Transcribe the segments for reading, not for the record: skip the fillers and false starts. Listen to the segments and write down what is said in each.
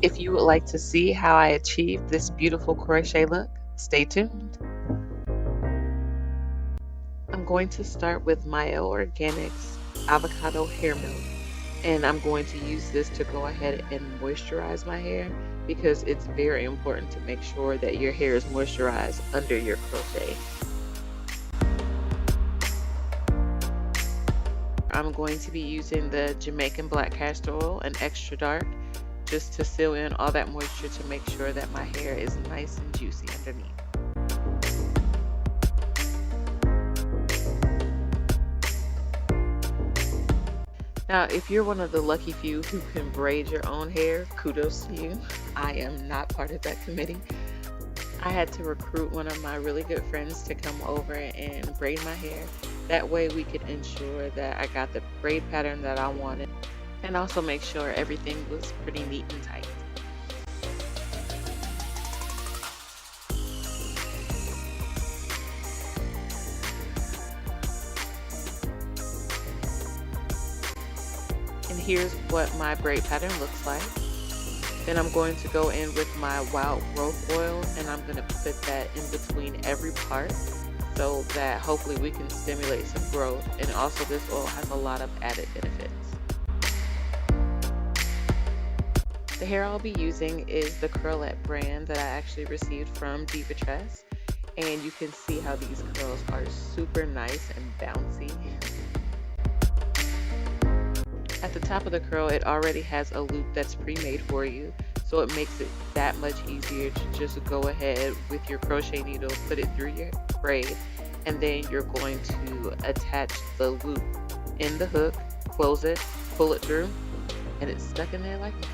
If you would like to see how I achieved this beautiful crochet look, stay tuned. I'm going to start with Myo Organics avocado hair milk, and I'm going to use this to go ahead and moisturize my hair because it's very important to make sure that your hair is moisturized under your crochet. I'm going to be using the Jamaican black castor oil and extra dark just to seal in all that moisture to make sure that my hair is nice and juicy underneath. Now, if you're one of the lucky few who can braid your own hair, kudos to you. I am not part of that committee. I had to recruit one of my really good friends to come over and braid my hair. That way we could ensure that I got the braid pattern that I wanted and also make sure everything was pretty neat and tight. And here's what my braid pattern looks like. Then I'm going to go in with my wild growth oil and I'm going to put that in between every part so that hopefully we can stimulate some growth. And also this oil has a lot of added benefits. The hair I'll be using is the Curlette brand that I actually received from Outre, and you can see how these curls are super nice and bouncy. At the top of the curl, it already has a loop that's pre-made for you, so it makes it that much easier to just go ahead with your crochet needle, put it through your braid, and then you're going to attach the loop in the hook, close it, pull it through, and it's stuck in there like magic.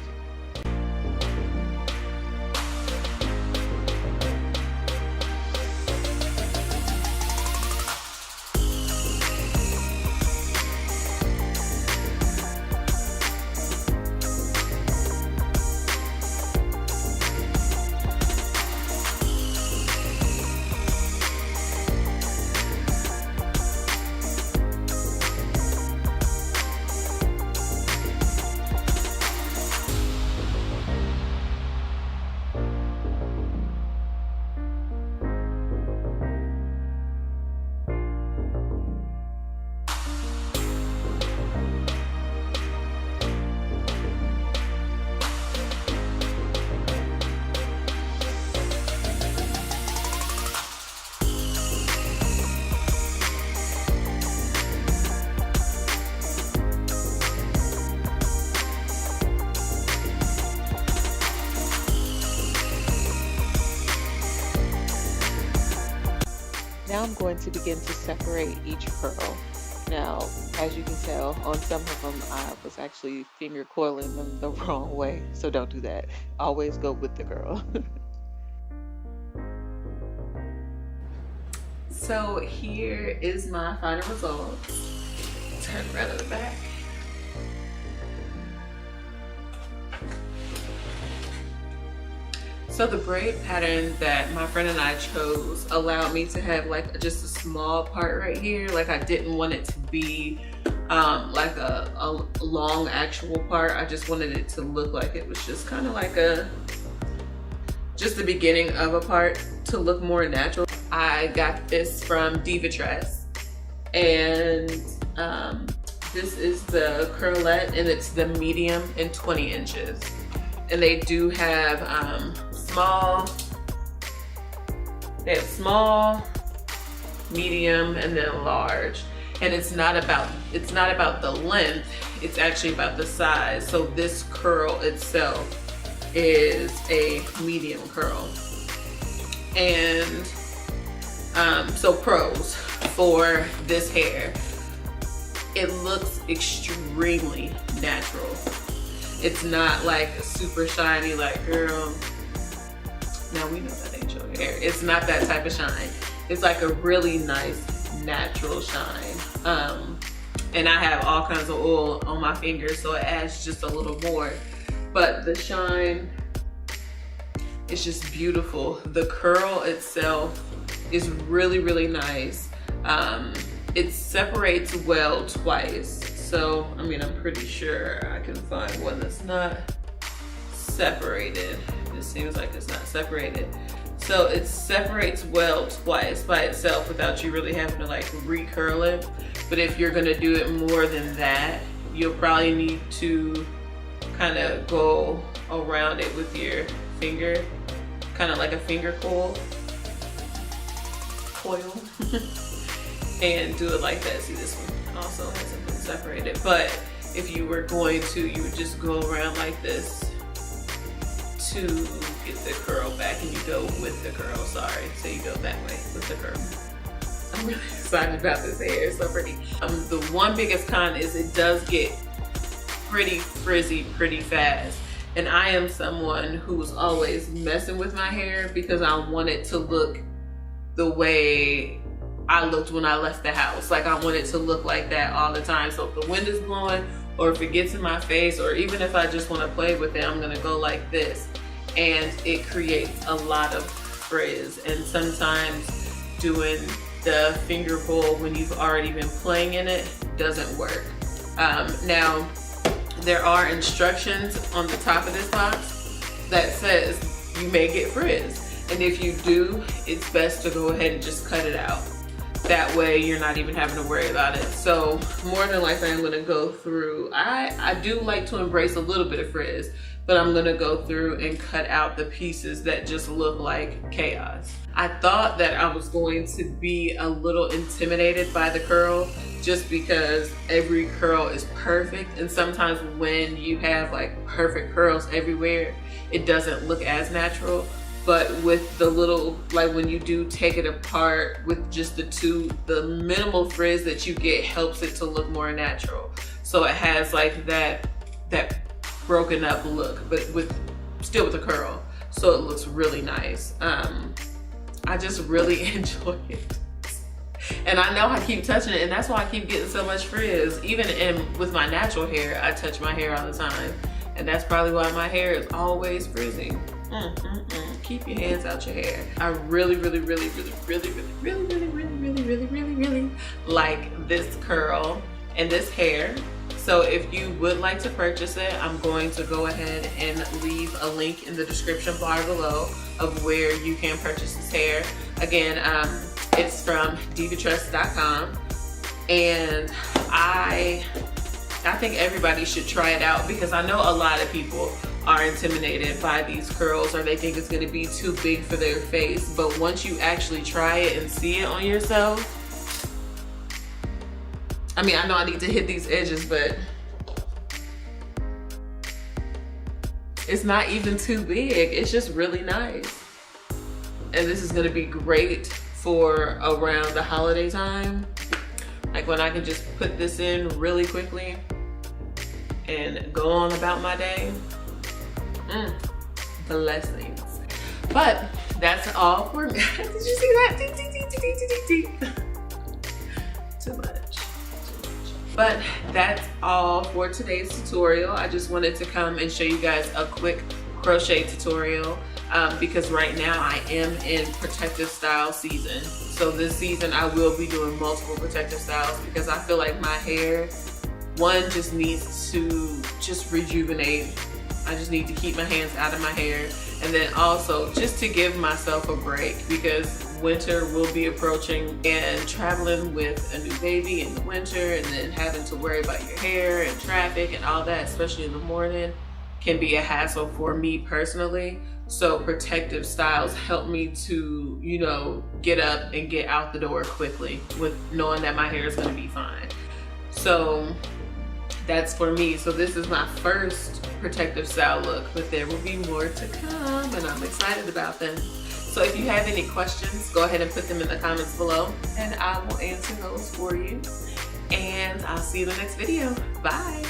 Now I'm going to begin to separate each curl. Now, as you can tell, on some of them I was actually finger coiling them the wrong way, so don't do that. Always go with the curl. So here is my final result. Turn around to the back. So the braid pattern that my friend and I chose allowed me to have like just a small part right here. Like I didn't want it to be like a long actual part. I just wanted it to look like it was just kind of like just the beginning of a part to look more natural. I got this from Outre, and this is the Curlette, and it's the medium and 20 inches. And they do have small, medium, and then large. And it's not about the length, it's actually about the size. So this curl itself is a medium curl. And so pros for this hair, it looks extremely natural. It's not like super shiny, like, girl, now we know that ain't your hair. It's not that type of shine. It's like a really nice natural shine. And I have all kinds of oil on my fingers, so it adds just a little more. But the shine is just beautiful. The curl itself is really, really nice. It separates well twice. So, I mean, I'm pretty sure I can find one that's not separated. This seems like it's not separated. So it separates well twice by itself without you really having to like recurl it. But if you're gonna do it more than that, you'll probably need to kind of go around it with your finger, kind of like a finger coil, and do it like that. See, this one also hasn't been separated, but if you were going to, you would just go around like this to get the curl back, and you go with the curl, sorry. So you go that way with the curl. I'm really excited about this hair, it's so pretty. The one biggest con is it does get pretty frizzy pretty fast. And I am someone who's always messing with my hair because I want it to look the way I looked when I left the house. Like, I want it to look like that all the time. So if the wind is blowing, or if it gets in my face, or even if I just want to play with it, I'm gonna go like this. And it creates a lot of frizz. And sometimes doing the finger pull when you've already been playing in it doesn't work. Now, there are instructions on the top of this box that says you may get frizz. And if you do, it's best to go ahead and just cut it out. That way you're not even having to worry about it. So more than likely I'm gonna go through, I do like to embrace a little bit of frizz, but I'm gonna go through and cut out the pieces that just look like chaos. I thought that I was going to be a little intimidated by the curl just because every curl is perfect, and sometimes when you have like perfect curls everywhere, it doesn't look as natural. But with the little, like when you do take it apart with just the minimal frizz that you get helps it to look more natural. So it has like that broken up look, but still with a curl. So it looks really nice. I just really enjoy it. And I know I keep touching it, and that's why I keep getting so much frizz. Even with my natural hair, I touch my hair all the time. And that's probably why my hair is always frizzing. Keep your hands out your hair. I really like this curl and this hair. So if you would like to purchase it, I'm going to go ahead and leave a link in the description bar below of where you can purchase this hair. Again, it's from divatress.com, and I think everybody should try it out because I know a lot of people are intimidated by these curls, or they think it's gonna be too big for their face. But once you actually try it and see it on yourself, I mean, I know I need to hit these edges, but it's not even too big. It's just really nice. And this is gonna be great for around the holiday time. Like when I can just put this in really quickly and go on about my day. Blessings. But that's all for me. Did you see that? Too much. But that's all for today's tutorial. I just wanted to come and show you guys a quick crochet tutorial because right now I am in protective style season. So this season I will be doing multiple protective styles because I feel like my hair, one, just needs to just rejuvenate. I just need to keep my hands out of my hair, and then also just to give myself a break because winter will be approaching, and traveling with a new baby in the winter and then having to worry about your hair and traffic and all that, especially in the morning, can be a hassle for me personally. So protective styles help me to, you know, get up and get out the door quickly with knowing that my hair is going to be fine. So that's for me. So this is my first protective style look, but there will be more to come and I'm excited about them. So if you have any questions, go ahead and put them in the comments below and I will answer those for you. And I'll see you in the next video. Bye.